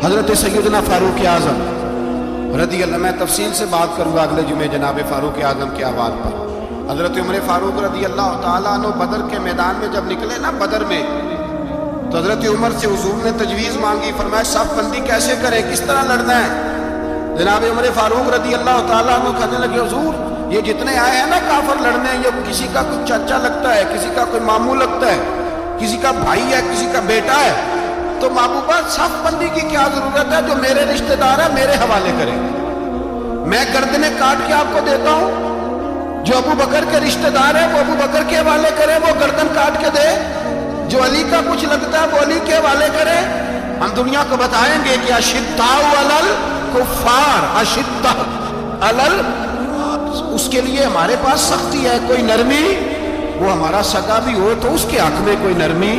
حضرت سیدنا فاروق اعظم رضی اللہ، میں تفصیل سے بات کروں گا اگلے جمعے جناب فاروق اعظم کے احوال پر۔ حضرت عمر فاروق رضی اللہ تعالیٰ عنہ بدر کے میدان میں جب نکلے نا بدر میں، تو حضرت عمر سے حضور نے تجویز مانگی، فرمایا صف بندی کیسے کریں، کس طرح لڑنا ہے؟ جناب عمر فاروق رضی اللہ تعالیٰ عنہ کہنے لگے حضور یہ جتنے آئے ہیں نا کافر لڑنے، یہ کسی کا کوئی چچا لگتا ہے، کسی کا کوئی ماموں لگتا ہے، کسی کا بھائی ہے، کسی کا بیٹا ہے، تو محبوبہ صف بندی کی کیا ضرورت ہے؟ جو میرے رشتہ دار ہے میرے حوالے کریں، میں گردنیں کاٹ کے آپ کو دیتا ہوں۔ جو ابو بکر کے رشتہ دار ہے وہ ابو بکر کے حوالے کرے، وہ گردن کاٹ کے دے۔ جو علی کا کچھ لگتا ہے وہ علی کے حوالے کرے۔ ہم دنیا کو بتائیں گے کہ اشداء علی الکفار، اشداء علی، اس کے لیے ہمارے پاس سختی ہے، کوئی نرمی، وہ ہمارا سگا بھی ہو تو اس کے حق میں کوئی نرمی۔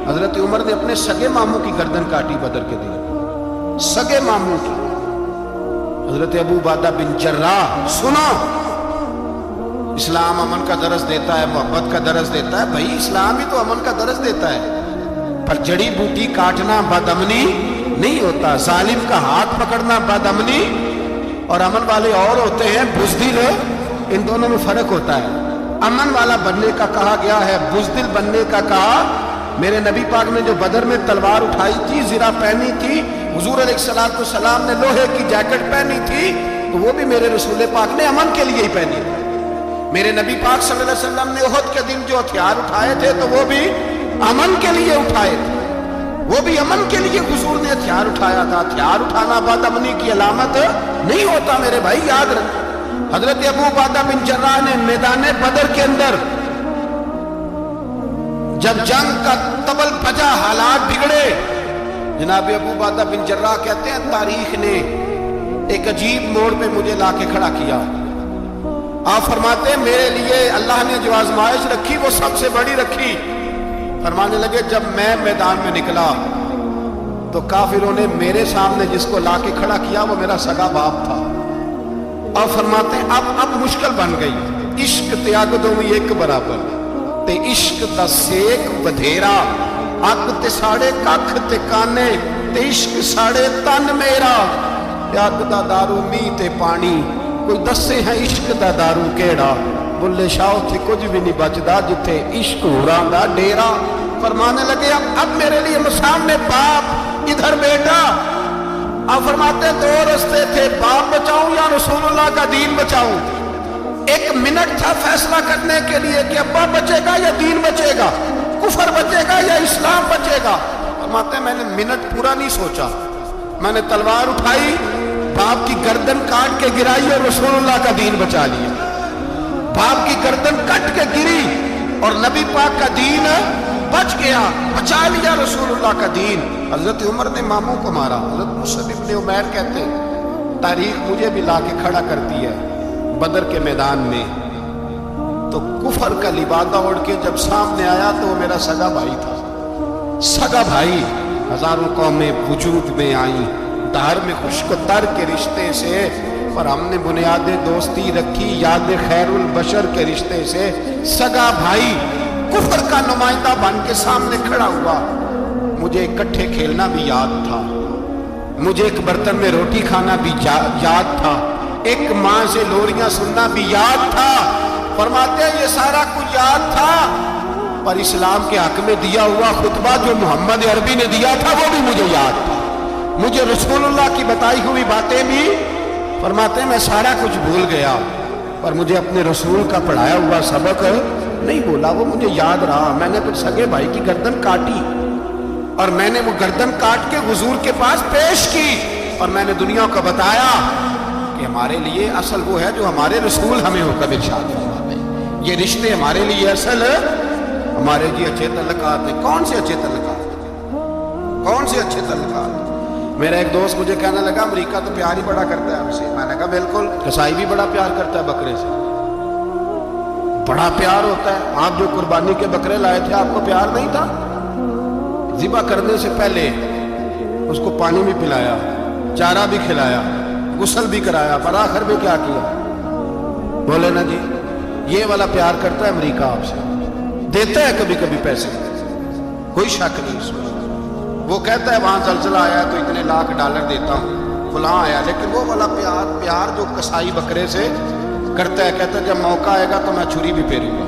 حضرت عمر نے اپنے سگے ماموں کی گردن کاٹی بدر کے دن، سگے ماموں کی۔ حضرت ابو عبیدہ بن جراح، سنو، اسلام امن کا درس دیتا ہے، محبت کا درس دیتا ہے، بھائی اسلام ہی تو امن کا درس دیتا ہے، پر جڑی بوٹی کاٹنا بد امنی نہیں ہوتا، ظالم کا ہاتھ پکڑنا بد امنی، اور امن والے اور ہوتے ہیں بزدل، ان دونوں میں فرق ہوتا ہے۔ امن والا بننے کا کہا گیا ہے، بزدل بننے کا کہا۔ میرے نبی پاک نے جو بدر میں تلوار اٹھائی تھی، زرہ پہنی تھی، حضور علیہ السلام نے لوہے کی جیکٹ پہنی تھی، تو وہ بھی میرے رسول پاک نے امن کے لیے ہی پہنی تھی۔ میرے نبی پاک صلی اللہ علیہ وسلم نے احد کے دن جو ہتھیار اٹھائے تھے تو وہ بھی امن کے لیے اٹھائے تھے، وہ بھی امن کے لیے حضور نے ہتھیار اٹھایا تھا۔ ہتھیار اٹھانا بد امنی کی علامت نہیں ہوتا میرے بھائی، یاد رکھ۔ حضرت ابو عبیدہ بن جراح نے میدان بدر کے اندر جب جنگ کا تبل بجا، حالات بگڑے، جناب ابو عبیدہ بن جراح کہتے ہیں تاریخ نے ایک عجیب موڑ پہ مجھے لا کے کھڑا کیا۔ آپ فرماتے ہیں میرے لیے اللہ نے جو آزمائش رکھی وہ سب سے بڑی رکھی۔ فرمانے لگے جب میں میدان میں نکلا تو کافروں نے میرے سامنے جس کو لا کے کھڑا کیا وہ میرا سگا باپ تھا۔ اور فرماتے ہیں اب مشکل بن گئی، عشق تیاگ دو ایک برابر تے عشق دا سیک بدھیرا، اگ تے ساڑے ککھ تے کانے تے عشق ساڑے تن میرا، اگ دا دارو می تے پانی، کوئی دسے ہیں عشق دا دارو کیڑا، بلے شاہ تھے کچھ بھی نہیں بچدا جتھے عشق ہوراں دا ڈیرا۔ فرمانے لگے اب میرے لیے سامنے باپ، ادھر بیٹا۔ آپ فرماتے ہیں دو رستے تھے، باپ بچاؤں یا رسول اللہ کا دین بچاؤں۔ ایک منٹ تھا فیصلہ کرنے کے لیے کہ ابا بچے گا یا دین بچے گا، کفر بچے گا یا اسلام بچے گا۔ فرماتے ہیں میں نے منٹ پورا نہیں سوچا، میں نے تلوار اٹھائی، باپ کی گردن کاٹ کے گرائی اور رسول اللہ کا دین بچا لیا۔ باپ کی گردن کٹ کے گری اور نبی پاک کا دین بچ گیا، بچا لیا رسول اللہ کا دین۔ حضرت عمر نے ماموں کو مارا۔ حضرت مصعب ابن عمیر کہتے ہیں تاریخ مجھے بھی لا کے کھڑا کرتی ہے بدر کے میدان میں، تو کفر کا لبادہ اوڑھ کے جب سامنے آیا تو وہ میرا سگا بھائی تھا، سگا بھائی۔ ہزاروں قومیں وجود میں آئیں دھار میں خشک تر کے رشتے سے، پر ہم نے بنیاد دوستی رکھی یاد خیر البشر کے رشتے سے۔ سگا بھائی کفر کا نمائندہ بن کے سامنے کھڑا ہوا۔ مجھے اکٹھے کھیلنا بھی یاد تھا، مجھے ایک برتن میں روٹی کھانا بھی یاد تھا، ایک ماں سے لوریاں سننا بھی یاد تھا۔ فرماتے ہیں یہ سارا کچھ یاد تھا، پر اسلام کے حق میں دیا ہوا خطبہ جو محمد عربی نے دیا تھا وہ بھی مجھے یاد تھا، مجھے رسول اللہ کی بتائی ہوئی باتیں بھی۔ فرماتے ہیں میں سارا کچھ بھول گیا، پر مجھے اپنے رسول کا پڑھایا ہوا سبق نہیں بولا، وہ مجھے یاد رہا۔ میں نے پھر سگے بھائی کی گردن کاٹی اور میں نے وہ گردن کاٹ کے حضور کے پاس پیش کی، اور میں نے دنیا کو بتایا کہ ہمارے لیے اصل وہ ہے جو ہمارے رسول ہمیں حکم ارشاد فرماتے ہیں۔ یہ رشتے ہمارے لیے اصل ہمارے جی اچھے تعلقات ہیں۔ کون سے اچھے تعلقات؟ کون سے اچھے تعلقات؟ میرا ایک دوست مجھے کہنے لگا امریکہ تو پیار ہی بڑا کرتا ہے ہم سے۔ میں نے کہا بالکل، قصائی بھی بڑا پیار کرتا ہے بکرے سے، بڑا پیار ہوتا ہے۔ آپ جو قربانی کے بکرے لائے تھے آپ کو پیار نہیں تھا؟ ذبح کرنے سے پہلے اس کو پانی بھی پلایا، چارہ بھی کھلایا، غسل بھی کرایا، پر آخر میں کیا کیا؟ بولے نا جی، یہ والا پیار کرتا ہے امریکہ آپ سے، دیتا ہے کبھی کبھی پیسے، کوئی شک نہیں اس میں، وہ کہتا ہے وہاں زلزلہ آیا تو اتنے لاکھ ڈالر دیتا ہوں، فلاں آیا، لیکن وہ والا پیار جو کسائی بکرے سے کرتا ہے، کہتا ہے جب موقع آئے گا تو میں چھری بھی پھیروں گا،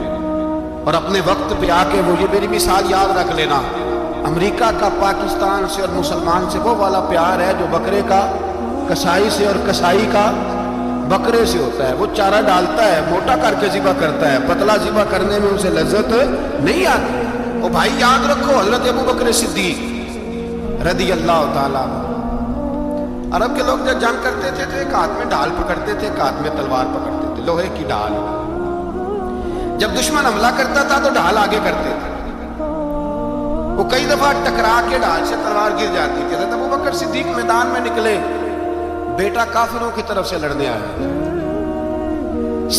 اور اپنے وقت پہ آ کے وہ یہ میری مثال یاد رکھ لینا، امریکہ کا پاکستان سے اور مسلمان سے وہ والا پیار ہے جو بکرے کا کسائی سے اور کسائی کا بکرے سے ہوتا ہے۔ وہ چارہ ڈالتا ہے، موٹا کر کے ذبح کرتا ہے، پتلا ذبح کرنے میں اسے لذت نہیں آتی۔ وہ بھائی یاد رکھو، حضرت ابو بکر صدیق رضی اللہ تعالیٰ، عرب کے لوگ جب جنگ کرتے تھے تو ایک ہاتھ میں ڈھال پکڑتے تھے، ایک ہاتھ میں تلوار پکڑتے تھے، لوہے کی ڈھال۔ جب دشمن حملہ کرتا تھا تو ڈھال آگے کرتے تھے، وہ کئی دفعہ ٹکرا کے ڈھال سے تلوار گر جاتی تھی۔ حضرت ابو بکر صدیق میدان میں نکلے، بیٹا کافروں کی طرف سے لڑنے آیا،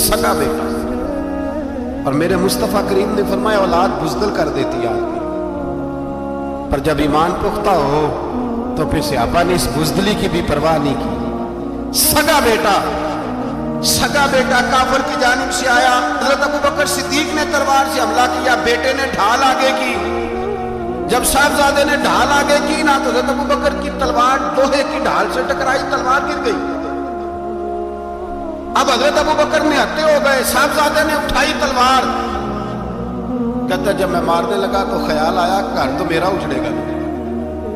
سگا بیٹا، اور میرے مصطفیٰ کریم نے فرمایا اولاد بزدل کر دیتی آدمی، پر جب ایمان پختہ ہو تو پھر صحابہ نے اس بزدلی کی بھی پرواہ نہیں کی۔ سگا بیٹا کافر کی جانب سے آیا، حضرت ابو بکر صدیق نے تلوار سے حملہ کیا، بیٹے نے ڈھال آگے کی۔ جب صاحبزادے نے ڈھال آگے کی نا تو حضرت ابو بکر کی تلوار لوہے کی ڈھال سے ٹکرائی، تلوار گر گئی۔ اب حضرت ابو بکر نے ہتے ہو گئے، صاحبزادے نے اٹھائی تلوار، کہتا جب میں مارنے لگا تو خیال آیا گھر تو میرا اجڑے گا،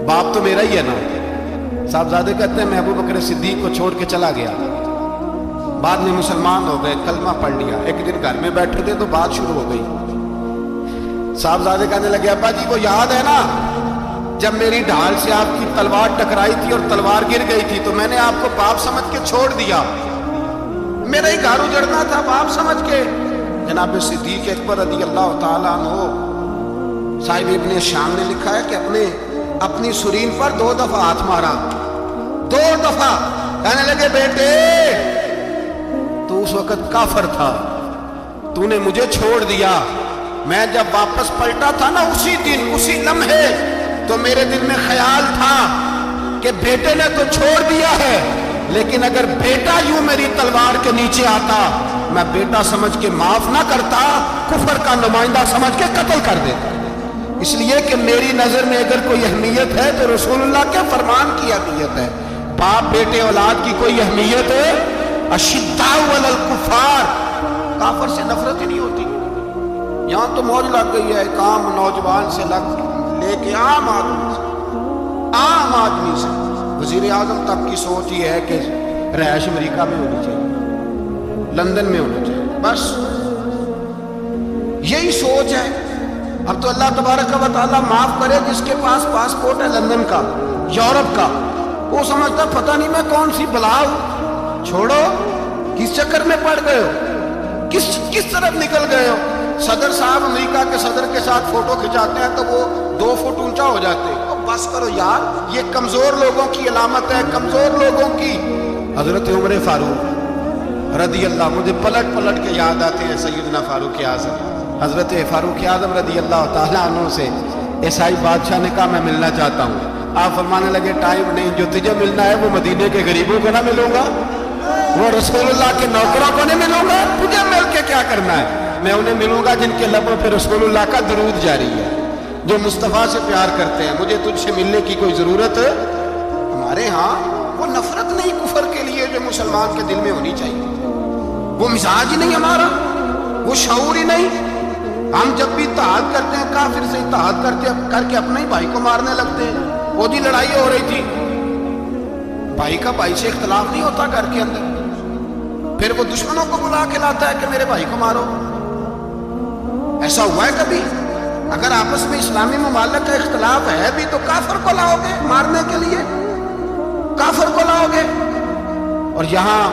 باپ تو میرا ہی ہے نا۔ صاحبزادے کہتے ہیں میں ابو بکر صدیق کو چھوڑ کے چلا گیا، بعد میں مسلمان ہو گئے، کلمہ پڑھ لیا، ایک دن گھر میں بیٹھے تھے تو بات شروع ہو گئی۔ صاحبزادے کہنے لگے ابا جی وہ یاد ہے نا جب میری ڈھال سے آپ کی تلوار ٹکرائی تھی اور تلوار گر گئی تھی تو میں نے آپ کو باپ سمجھ کے چھوڑ دیا، میرا ہی گھر اجڑنا تھا باپ سمجھ کے۔ جناب صدیق اکبر رضی اللہ تعالیٰ عنہ، صاحب ابن شام نے لکھا ہے کہ اپنی سرین پر 2 دفعہ ہاتھ مارا، 2 دفعہ، کہنے لگے بیٹے تو اس وقت کافر تھا، تو نے مجھے چھوڑ دیا، میں جب واپس پلٹا تھا نا اسی دن اسی لمحے تو میرے دل میں خیال تھا کہ بیٹے نے تو چھوڑ دیا ہے، لیکن اگر بیٹا یوں میری تلوار کے نیچے آتا میں بیٹا سمجھ کے معاف نہ کرتا، کفر کا نمائندہ سمجھ کے قتل کر دیتا، اس لیے کہ میری نظر میں اگر کوئی اہمیت ہے تو رسول اللہ کے فرمان کی اہمیت ہے۔ باپ بیٹے اولاد کی کوئی اہمیت ہے؟ اشداء علی الکفار، کافر سے نفرت ہی نہیں ہوتی۔ یہاں تو موج لگ گئی ہے، ایک عام نوجوان سے لے کے عام آدمی سے وزیر اعظم تک کی سوچ یہ ہے کہ رہائش امریکہ میں ہونی چاہیے، لندن میں ہونی چاہیے، بس یہی سوچ ہے۔ اب تو اللہ تبارک و تعالیٰ معاف کرے جس کے پاس پاسپورٹ ہے لندن کا، یورپ کا، وہ سمجھتا پتہ نہیں میں کون سی بلا ہوں۔ چھوڑو، کس چکر میں پڑ گئے ہو، کس طرف نکل گئے ہو۔ صدر صاحب امریکہ کے صدر کے ساتھ فوٹو کھچاتے ہیں تو وہ 2 فٹ اونچا ہو جاتے ہیں، بس کرو یار، یہ کمزور لوگوں کی علامت ہے، کمزور لوگوں کی۔ حضرت عمر فاروق رضی اللہ، مجھے پلٹ کے یاد آتے ہیں سیدنا فاروق اعظم، حضرت فاروق اعظم رضی اللہ تعالیٰ عنہ سے عیسائی بادشاہ نے کہا میں ملنا چاہتا ہوں، آپ فرمانے لگے ٹائم نہیں، جو تجھے ملنا ہے وہ مدینے کے غریبوں کو نہ ملوں گا، وہ رسول اللہ کے نوکروں کو نہیں ملوں گا، تجھے مل کے کیا کرنا ہے؟ میں انہیں ملوں گا جن کے لبوں پہ رسول اللہ کا درود جاری ہے، جو مصطفیٰ سے پیار کرتے ہیں، مجھے تجھ سے ملنے کی کوئی ضرورت ہے؟ ہمارے ہاں وہ نفرت نہیں کفر کے لیے جو مسلمان کے دل میں ہونی چاہیے، وہ مزاج ہی نہیں ہمارا، وہ شعور ہی نہیں۔ ہم جب بھی اتحاد کرتے ہیں کافر سے اتحاد کر کے اپنے ہی بھائی کو مارنے لگتے ہیں۔ وہ دی لڑائی ہو رہی تھی، بھائی کا بھائی سے اختلاف نہیں ہوتا گھر کے اندر، پھر وہ دشمنوں کو بلا کے لاتا ہے کہ میرے بھائی کو مارو۔ ایسا ہوا ہے کبھی؟ اگر آپس میں اسلامی ممالک کا اختلاف ہے بھی تو کافر کو لاؤ گے مارنے کے لیے، کافر کو لاؤ گے۔ اور یہاں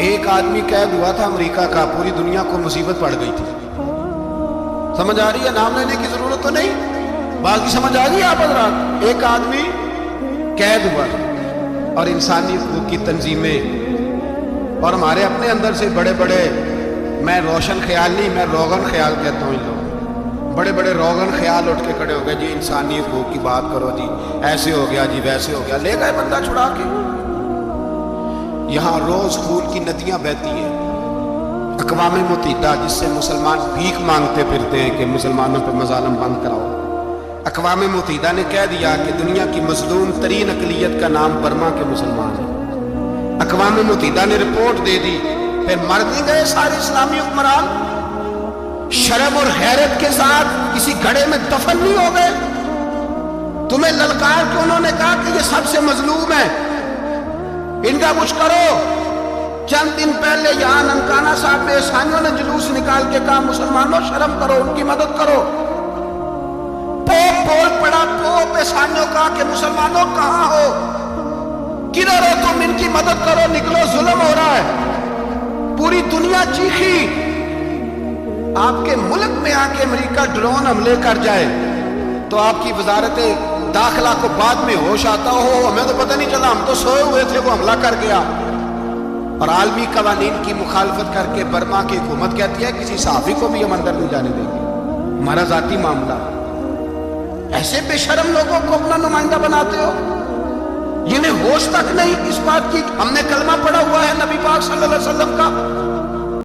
ایک آدمی قید ہوا تھا امریکہ کا، پوری دنیا کو مصیبت پڑ گئی تھی، سمجھ آ رہی ہے؟ نام لینے کی ضرورت تو نہیں، باقی سمجھ آ رہی ہے آپ حضرات؟ ایک آدمی قید ہوا اور انسانی حقوق کی تنظیمیں اور ہمارے اپنے اندر سے بڑے بڑے، میں روشن خیال نہیں، میں روغن خیال کہتا ہوں، ان لوگ بڑے بڑے روغن خیال اٹھ کے کھڑے ہو گئے، جی انسانی حقوق کی بات کرو، جی ایسے ہو گیا، جی ویسے ہو گیا، لے گئے بندہ چھڑا کے۔ یہاں روز خون کی ندیاں بہتی ہیں، اقوام متحدہ جس سے مسلمان بھیک مانگتے پھرتے ہیں کہ مسلمانوں پہ مظالم بند کراؤ، اقوام متحدہ نے کہہ دیا کہ دنیا کی مظلوم ترین اقلیت کا نام برما کے مسلمان ہیں۔ اقوام متحدہ نے رپورٹ دے دی، پھر مر نہیں گئے سارے اسلامی حکمران؟ شرم اور غیرت کے ساتھ کسی گھڑے میں دفن نہیں ہو گئے؟ تمہیں للکار کے انہوں نے کہا کہ یہ سب سے مظلوم ہے، ان کا کچھ کرو۔ چند دن پہلے یہاں ننکانہ صاحب میں عیسائیوں نے جلوس نکال کے کہا مسلمانوں شرم کرو، ان کی مدد کرو۔ پوپ بول پڑا، پوپ عیسائیوں کا کہ مسلمانوں کہاں ہو، کدھر ہو تم، ان کی مدد کرو، نکلو ظلم ہو رہا ہے۔ پوری دنیا چیخی۔ آپ کے ملک میں آ کے امریکہ ڈرون حملے کر جائے تو آپ کی وزارت داخلہ کو بعد میں ہوش آتا ہو، ہمیں تو پتہ نہیں چلا، ہم تو سوئے ہوئے تھے، وہ حملہ کر گیا۔ اور عالمی قوانین کی مخالفت کر کے برما کی حکومت کہتی ہے کسی صحافی کو بھی ہم اندر نہیں جانے دیں گے، ہمارا ذاتی معاملہ۔ ایسے بے شرم لوگوں کو اپنا نمائندہ بناتے ہو، جنہیں ہوش تک نہیں اس بات کی۔ ہم نے کلمہ پڑھا ہوا ہے نبی پاک صلی اللہ علیہ وسلم